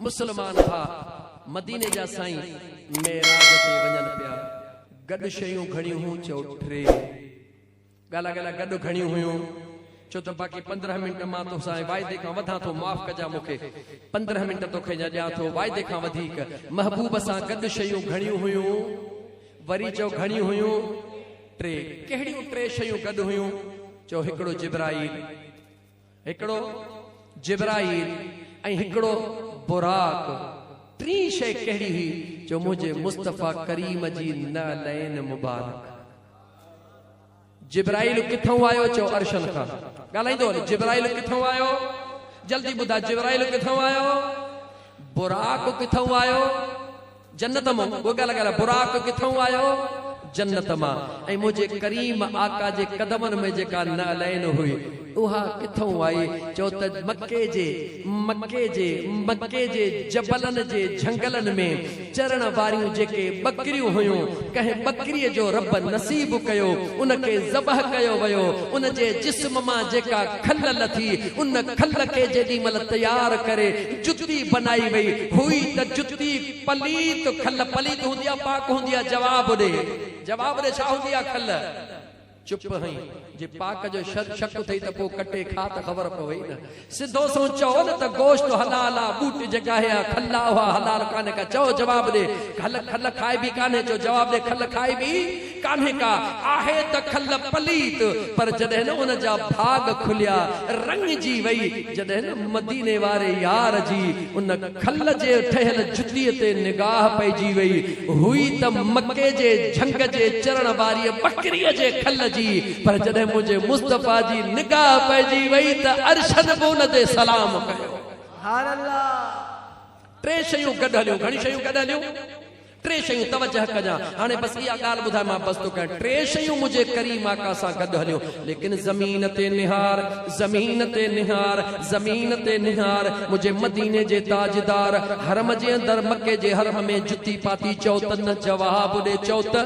मुसलमान था मदीने जा साईं मेराज ते वञन पिया गॾु शयूं घणियूं हुयूं चओ टे ॻाल्हा ॻाल्हा गॾु घणियूं हुयूं चो त बाक़ी 15 मिंट मां तोसां वाइदे खां वधां थो माफ़ कजा मूंखे 15 मिंट तोखे ॾियां थो वाइदे खां वधीक महबूब सां गॾु शयूं घणियूं हुयूं वरी चओ घणियूं हुयूं टे कहिड़ियूं टे शयूं गॾु हुयूं चओ हिकिड़ो जिब्राईल ऐं हिकिड़ो बुराक टी शइ कहिड़ी हुई जो मुंहिंजे मुस्तफ़ा करीम जी नालैन मुबारक जिब्राईल किथों आयो चो अर्शन खां ॻाल्हाईंदो जिब्राईल किथों आयो जल्दी ॿुधा जिब्राईल किथों आयो बुराक किथों आयो जन्नत मां वो ॻाल्हि बुराक किथों आयो जन्नत मां ऐं मुंहिंजे करीम आका जे कदमनि में जेका नालैन हुई उहा किथों आई चो त मक्के जे जबलनि जे झंगलनि में चरण वारियूं जेके बकरियूं हुयूं कंहिं बकरीअ जो रब नसीब कयो उनखे ज़बह कयो वियो उन जे जिस्म मां जेका खल लथी उन खल खे जेॾी महिल तयार करे जुती बनाई वई हुई त जुती पलीत खल पलीत हूंदी आहे पाक हूंदी आहे जवाब ॾे छा हूंदी आहे खल चुप हई जे पाक जो शक थई त को कटे खा त ख़बर पवे न सिधो सो चओ न त गोश्त हलाल आ बूट जेका है खल्ला हुआ हलाल काने का चओ जवाब दे खल खाए भी काने चओ जवाब दे खल खाए भी काने का आहे त खल पलीत पर जॾहिं न उन जा भाग खुलिया रंग जी वई जॾहिं न मदीने वारे यार जी उन खल जे ठहियल जुतीअ ते निगाह पइजी वई हुई त मक्के जे झंग जे चरण वारी बकरीअ जे खल जी पर जॾहिं मुझे मुस्तफा जी निगाह पइजी वई त अर्शन बि उन ते सलाम कयो सुभान अल्लाह टे शयूं गॾु हलियूं घणी शयूं गॾु हलियूं टे शयूं तवजह कजा हाणे बस इहा ॻाल्हि ॿुधाए मां बस तो कयां टे शयूं मुझे करीम आका सां गॾु हलियूं लेकिन ज़मीन ते निहार मुझे मदीने जे ताजदार हरम जे अंदर मक्के जे हरम में जुती पाती चओ त न जवाब ॾे चओ त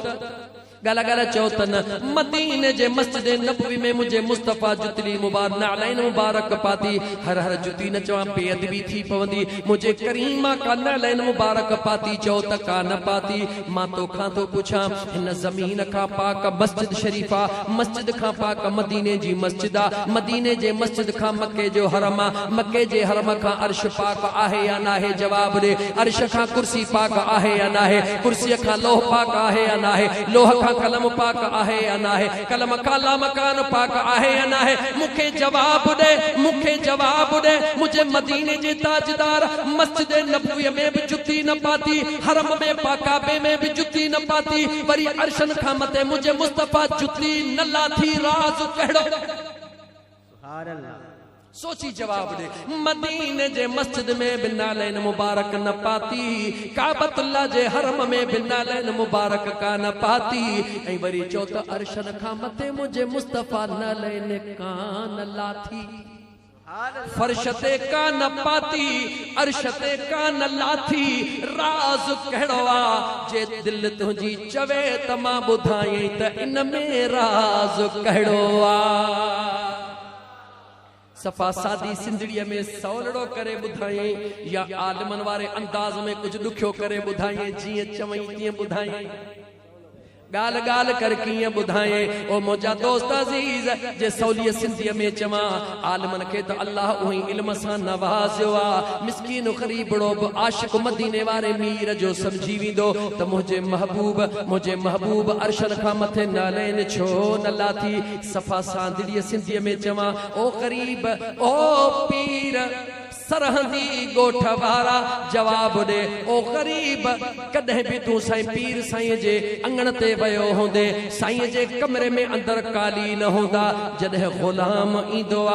गाला चौतन मदीने जे मस्जिद नबवी में मुझे मुस्तफा जुतली मुबारक नालैन मुबारक पाती हर जुती न चवा बेअदबी थी पवंदी मुझे करीमा का नालैन मुबारक पाती चौ त का न पाती मां तो खां तो पुछां हिन ज़मीन का पाक मस्जिद शरीफा मस्जिद का पाक मदीने जी मस्जिद मदीने जे मस्जिद का मक्के जो हरम मक्के जे हरम का अर्श पाक आहे या नाहे जवाब दे अर्श का कुर्सी पाक आहे या नाहे कुर्सी का लोह पाक आहे या नाहे लोह का कलम पाक आहे या नाहे कलम काला मकान पाक आहे या नाहे मुखे जवाब दे मुझे मदीने जे ताजदार मस्जिद नबवी में भी जुती न पाती हरम में पाकाबे में भी जुती न पाती वरी अर्शन खां मथे मुझे मुस्तफा जुती न लाथी राज कहिड़ो सुभान अल्लाह सोची जवाब दे मदीने जे मस्जिद में भी नालैन मुबारक न पाती काबतुल्लाह जे हरम में भी नालैन मुबारक का न पाती ऐं वरी चो त अर्शन खां मथे मुझे मुस्तफा नालैन कान लाथी फर्शते का न पाती अर्शते का न लाथी राज कहिड़ो आ जे दिल तुंहिंजी चवे त मां ॿुधाई त इन में राज कहिड़ो आ सफ़ा सादी सिंधड़ीअ में सवलड़ो करे ॿुधाई या आलमन वारे अंदाज में कुछ ॾुखियो करे ॿुधाई जीअं चवई तीअं ॿुधाई गाल कर कीअं ॿुधाए ओ मुंहिंजा दोस्त अज़ीज़ जे सवलीअ सिंधीअ में चवां आलमन खे त अल्लाह उही इल्म सां नवाज़ियो आ मिस्कीन ग़रीबड़ो बि आशिक़ मदीने वारे मीर जो समझी वेंदो त मुंहिंजे महबूब अर्शन खां मथे नालैन छो न लाथी सफ़ा सादड़ीअ सिंधीअ में चवां ओ ग़रीब ओ पीर सरहंदी गोठ वारा जवाब दे ओ गरीब कदे भी तू साईं पीर साईं जे अंगण ते वयो होंदे साईं जे कमरे में अंदर कालीन होंदा जदे गुलाम ईंदो आ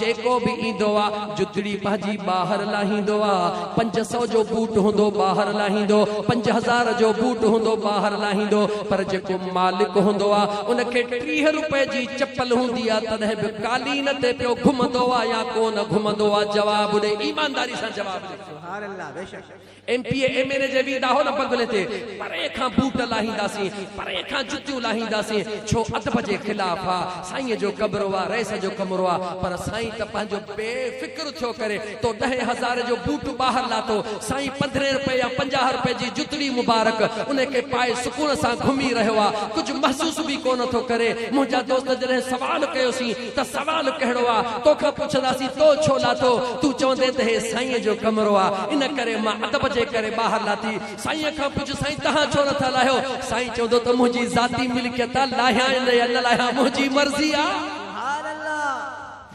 जेको भी ईंदो आ जुतड़ी भाजी बाहर लाहींदो आ 500 जो बूट होंदो बाहर लाहींदो 5000 जो बूट होंदो बाहर लाहींदो पर जेको मालिक होंदो आ उनखे 30 रुपए जी चप्पल होंदी आ तदे भी कालीन ते पियो घुमंदो आ या कोन घुमंदो आ जवाब दे ईमानदारी सां जवाब दे सुभान अल्लाह बेशक MPA MNA जे वींदा हो न बंगले ते परे खां बूट लाहींदासीं, परे खां जुतियूं लाहींदासीं, छो अदब जे खिलाफ आ। साईं जो कब्र वा, रईस जो कमरो आ, पर साईं त पंहिंजो बेफिक्र थियो करे तो 10,000 जो बूट ॿाहिरि लाथो, साईं 15 रुपए या 50 रुपए जी जुतड़ी मुबारक उनखे पाए सुकून सां घुमी रहियो आ, कुझु महसूस बि कोन थो करे। मुंहिंजा दोस्त जॾहिं सवाल कयोसीं त सवाल कहिड़ो आ, तोखां पुछंदासीं तो छो लाथो, तूं चवंदे त हे साईं जो कमरो आ, इन करे मां अदब जे करे ॿाहिरि लाथी। साईं खां पुछ, साईं तव्हां छो नथा लाहियो? साईं चवंदो त मुंहिंजी ज़ाती मिल्कियत आ, लाहियां या न लाहियां मुंहिंजी मर्ज़ी आ।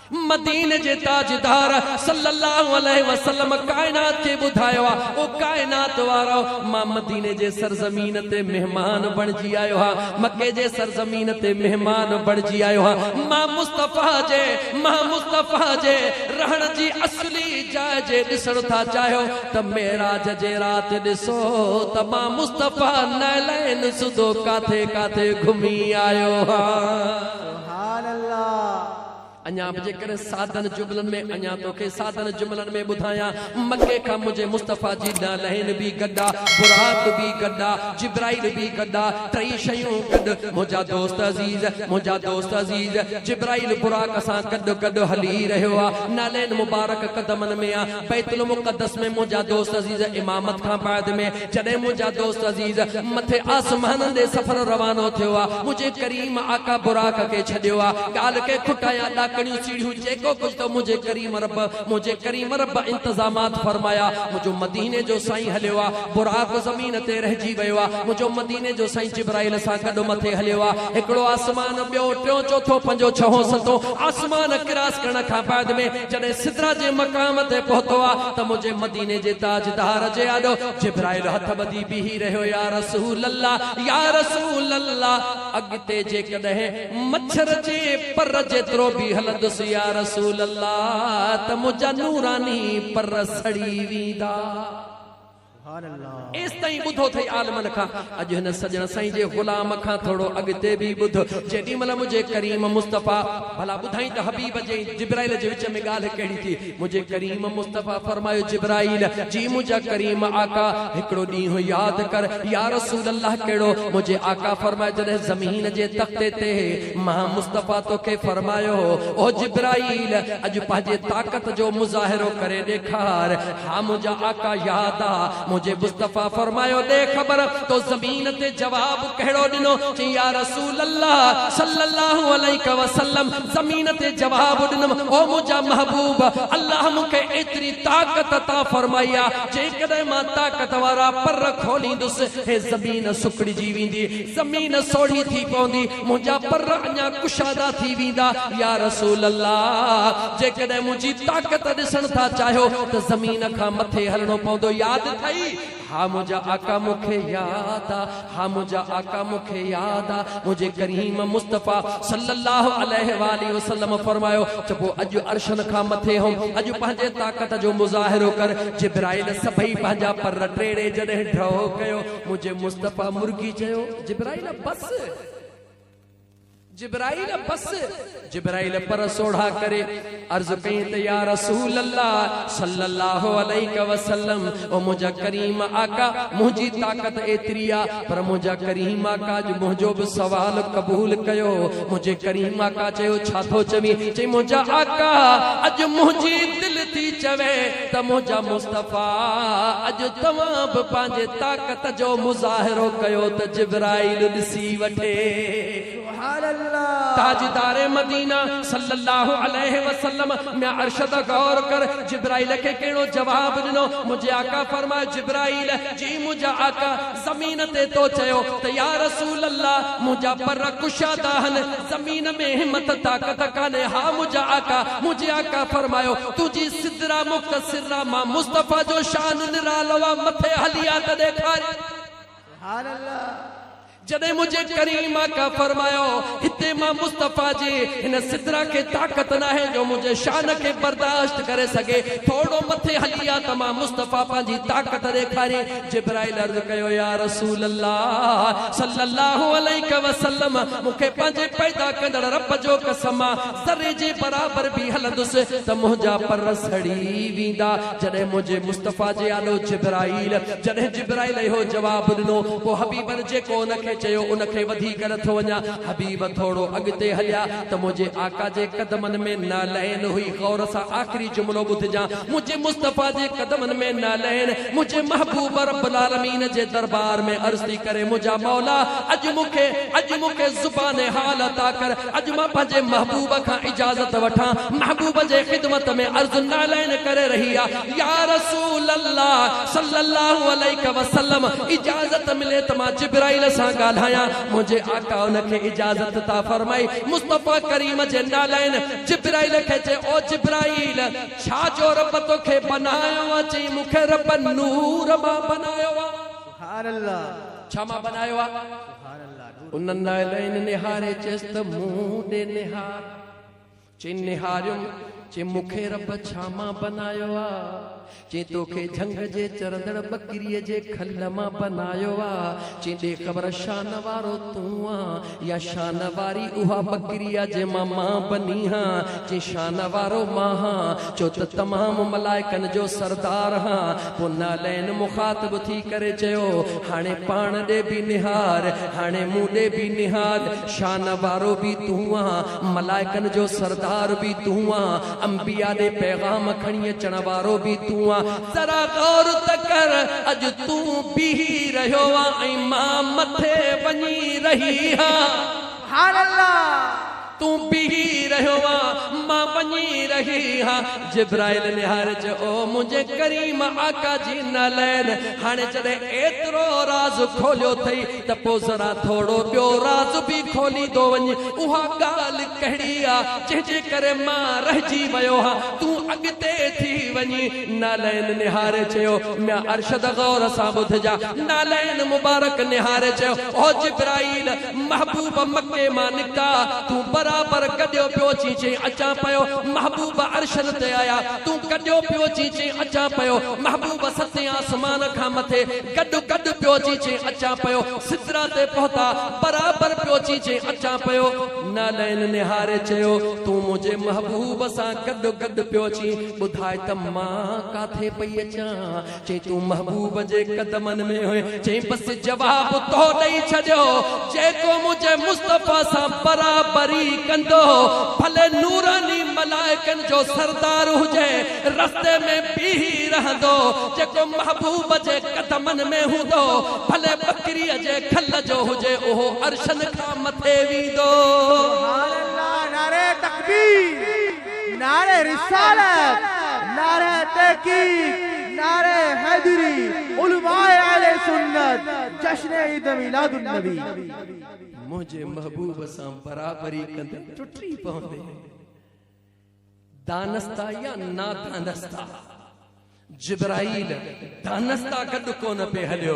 मदीने जे ताजदार सल्लल्लाहु अलैहि वसल्लम कायनात के बुधायो आ, ओ कायनात वारो मां मदीने जे सरजमीन ते मेहमान बणजी आयो हा, मक्के जे सरजमीन ते मेहमान बणजी आयो हा। मां मुस्तफा जे रहण जी असली जाइ जे ॾिसण था चाहियो त मेराज जे रात ॾिसो त मां मुस्तफा नैलैन सुधो काथे काथे घुमी आयो हा। सुभान अल्लाह। अञा जेकर साधन जुमलन में अञा तोखे साधन जुमलन में ॿुधायां, मके खां मुझे मुस्तफा जी नालहन भी गड्डा, बुराक भी गड्डा, जिब्राइल भी गड्डा, टई शयूं गड। मुझा दोस्त अजीज जिब्राइल बुराक सां गड गड हली रहियो आ, नालहन मुबारक कदमन में आ। बैतुल मुक़द्दस में मुझा दोस्त अजीज इमामत खां बाद में जॾहिं मुझा दोस्त अजीज मथे आसमान दे सफर रवानो थियो आ, मुझे करीम आका बुराक के छॾियो आ। ॻाल्हि के खुटाया ॾाकणियूं सीढ़ियूं जेको कुछ तो मुझे करीम रब इंतजामात फरमाया। मुझो मदीने जो साईं हलियो आ, बुराक ज़मीन ते रहिजी वियो आ, मुझो मदीने जो साईं जिब्राइल सां गॾु मथे हलियो आ। हिकिड़ो आसमान, ॿियो, टियों, चौथों, पंजो, छहों, सतों आसमान क्रॉस करण खां बाद में जॾहिं सिदरा जे मक़ाम ते पहुतो आ त मुझे मदीने जे ताजदार जे आॾो जिब्राइल हथ ॿधी बीही रहियो। या रसूल अल्लाह, अॻिते जेकॾहिं मच्छर जे पर जेतिरो बि हलंदुसि या रसूल अल्लाह त मुझा नूरानी पर सड़ी वींदा। इस ताईं ॿुधो थई आलमन खां। अॼु हिन सजण साईं जे गुलाम खां थोरो अॻिते बि ॿुध। जेॾी महिल मुझे करीम मुस्तफा, भला ॿुधाई त हबीब जे जिब्राइल जे विच में ॻाल्हि कहिड़ी थी। मुझे करीम मुस्तफा फरमायो, जिब्राइल जी मुझा करीम आका हिकिड़ो ॾींहुं यादि कर। या रसूल अल्लाह कहिड़ो? मुझे आका फरमायो, जॾहिं ज़मीन जे तख़्ते ते मां मुस्तफा तोखे फरमायो, ओ जिब्राइल अॼु पंहिंजे ताक़त जो मुज़ाहिरो करे ॾेखार। हा मुझा आका याद आ। मुझे मुस्तफा फरमायो, दे खबर तो जमीन ते जवाब कहिड़ो ॾिनो? चई या रसूल अल्लाह सल्लल्लाहु अलैहि वसल्लम जमीन ते जवाब ॾिनम, ओ मुझा महबूब अल्लाह मूंखे एतिरी ताक़त अता फरमाई आहे, जेकॾहिं मां ताक़त वारा पर खोलींदुसि हे ज़मीन सुकड़िजी वेंदी, ज़मीन सोढ़ी थी पवंदी, मुंहिंजा पर अञा कुशादा थी वेंदा। या रसूल अल्लाह जेकॾहिं मुंहिंजी ताक़त ॾिसण था चाहियो त ज़मीन खां मथे हलणो पवंदो। यादि थई? हा मुझा आका मूंखे याद आ, हा मुझा आका मूंखे याद आ। मुझे करीम मुस्तफा सल्लल्लाहु अलैहि वसल्लम फरमायो, चबो अॼु अर्शन खां मथे हम, अॼु पंहिंजे ताक़त जो मुज़ाहिरो कर। जिब्राइल सभई पंहिंजा पर टेड़े जॾहिं ड्रॉ कयो, मुझे मुस्तफा मुर्गी चयो, जिब्राइल बस, जिब्राइल बस। जिब्राइल पर सोढ़ा करे अर्ज कई त या रसूल अल्लाह सल्लल्लाहु अलैहि वसल्लम, ओ मुझा करीम आका मुझी ताक़त एतिरी आ, पर मुझा करीम आका जो मुझो भी सवाल कबूल कयो। मुझे करीम आका चयो, छा थो चवी? चई मुझा आका अज मुझी दिल थी चवे त मुझा मुस्तफा अज तमाम पंहिंजे ताक़त जो मुज़ाहिरो कयो त जिब्राइल ॾिसी वठे। सुभान अल्लाह। ताजदार मदीना सल्लल्लाहु अलैहि वसल्लम मैं अरशद गौर कर, जिब्राइल के केड़ो जवाब दिनो? मुझे आका फरमाए, जिब्राइल जी मुझा आका जमीन ते तो चयो त या रसूल अल्लाह मुझा पर कुशादा हन, जमीन में हिम्मत ताकत काने। हा मुझा आका, मुझे आका फरमायो तुझी सिदरा मुक्तसिरा मां मुस्तफा जो शान निरालवा मथे हलिया त ॾेखार। सुभान अल्लाह। जदे मुझे करीम आका फरमायो हिते मां मुस्तफा जी इन सिदरा के ताकत ना है जो मुझे शान के बर्दाश्त करे सके थोड़ो मथे हलिया तमा मुस्तफा पांजी ताकत देखारी जिब्राइल अर्ज कयो या रसूल अल्लाह सल्लल्लाहु अलैहि वसल्लम मुखे पांजे पैदा कंदड़ रब जो कसम ज़रे जे बराबर भी हलंदुस त मुंजा पर सड़ी वींदा जदे मुझे मुस्तफा जे आलो जिब्राइल जदे जिब्राइल हो जवाब दिनो वो हबीबन जे को नखे चयो उनखे वधी कर थो वञा हबीब थोड़ो अगते हलिया त मुझे आका जे कदमन में नालैन हुई गौर सा आखिरी जुमलो बुधजा मुझे मुस्तफा जे कदमन में नालैन मुझे महबूब रब्बुल आलमीन जे दरबार में अर्ज थी करे मुझा मौला अज मुखे जुबान हाल अता कर अज मां पंहिंजे महबूब खां इजाजत वठां महबूब जे खिदमत में अर्ज नालैन करे रही या रसूल अल्लाह सल्लल्लाहु अलैहि वसल्लम इजाजत मिले त मां जिब्राइल सां ॻाल्हायां मुझे आका उनखे इजाजत ता फरमाई मुस्तफा करीम जे नालैन जिब्राइल खे चे ओ जिब्राइल छा जो रब तोखे बनायो चई मुखे रब नूर मां बनायो सुभान अल्लाह छा मां बनायो सुभान अल्लाह उन नालैन निहारे चेस त मूं दे निहार चे निहारियो चे मुखे रब छा मां बनायो चे तोखे झंग जे चरंदड़ बकरीअ जे खल मां बनायो चे दे ख़बर शान वारो तू या शान वारी उहा बकरीअ जे मां बनी चे शान वारो मां चो त तमाम मलाइकन जो सरदार पो नालैन मुखातिब थी करे चयो हाणे पाण दे भी निहार हाणे मूं दे भी निहार शान वारो भी तू मलाइकन जो सरदार भी तू अंबिया दे पैगाम खणी अचण वारो भी तू जरा गौर तकर अज तू भी रहियो ऐं मां मथे वञी रही सुभान अल्लाह तू भी रहियो मां वञी रही जिब्राइल निहार चयो ओ मुझे करीम आका जी नालैन हाणे जदे एतरो राज खोलियो थई त पो जरा थोड़ो ॿियो राज भी खोली दो वञ उहा ॻाल्हि कहिड़ी जंहिंजे करे मां रहिजी वियो तू अॻिते थी वञी नालैन निहारे चयो मैं अरशद गौर सां ॿुधजा नालैन मुबारक निहारे चयो ओ जिब्राइल महबूब मक्के मां निकिता तू बराबर कॾियो पियो चीचे अचा पयो महबूब अरशन ते आया तू कॾियो पियो चीचे अचा पयो महबूब सते आसमान खां मथे गॾु गॾु पियो चीचे अचा पयो सिदरा ते पहुता बराबर पियो चीचे अचा पयो नालैन निहारे चयो तू मुझे महबूब सां गॾु गॾु पियो ची ॿुधाए त मां काथे पई अचां चई तू महबूब जे कदमन में हुए चई बस जवाब तो ॾेई छॾियो जेको मुझे मुस्तफा सां बराबरी कंदो भले नूरानी मलाइकन जो सरदार हुजे रस्ते में बीही रहंदो जेको महबूब जे कदमन में हूंदो भले बकरीअ जे खल जो हुजे ओहो अरशन खां मथे वींदो सुभान अल्लाह नारे तकबीर नारे रिसालत नारे तहकीक नारे हैदरी उलमाए आले सुन्नत जश्न ईद मिलादुन नबी मुझे महबूब सां बराबरी कंदे टुटी पवंदे दानस्ता या ना दानस्ता जिब्राइल दानस्ता गॾु कोन पे हलियो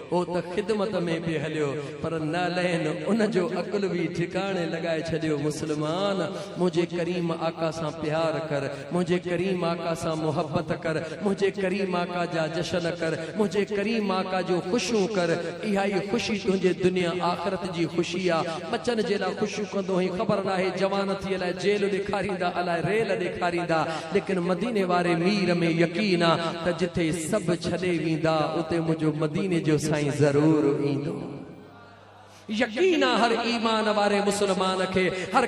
ओ त खिदमत में पे हलियो पर नालैन उन जो अकुल भी ठिकाने लगाए छॾियो मुसलमान मुझे करीम आका सां प्यार कर मुझे करीम आका सां मोहब्बत कर मुझे करीम आका जा जश्न कर मुझे करीम आका जो खुशियूं कर इहा ई खुशी तुंहिंजे दुनिया आख़िरत जी खुशी बचन जे लाइ खुशियूं कंदो ही ख़बर नाहे जवान थी अलाए जेल ॾेखारींदा अलाए रेल ॾेखारींदा लेकिन मदीने वारे मीर में यकीन त जिथे सब छॾे वींदा उते मुझो मदीने जो साईं ज़रूर ईंदो यकीन हर ईमान वारे मुसलमान के हर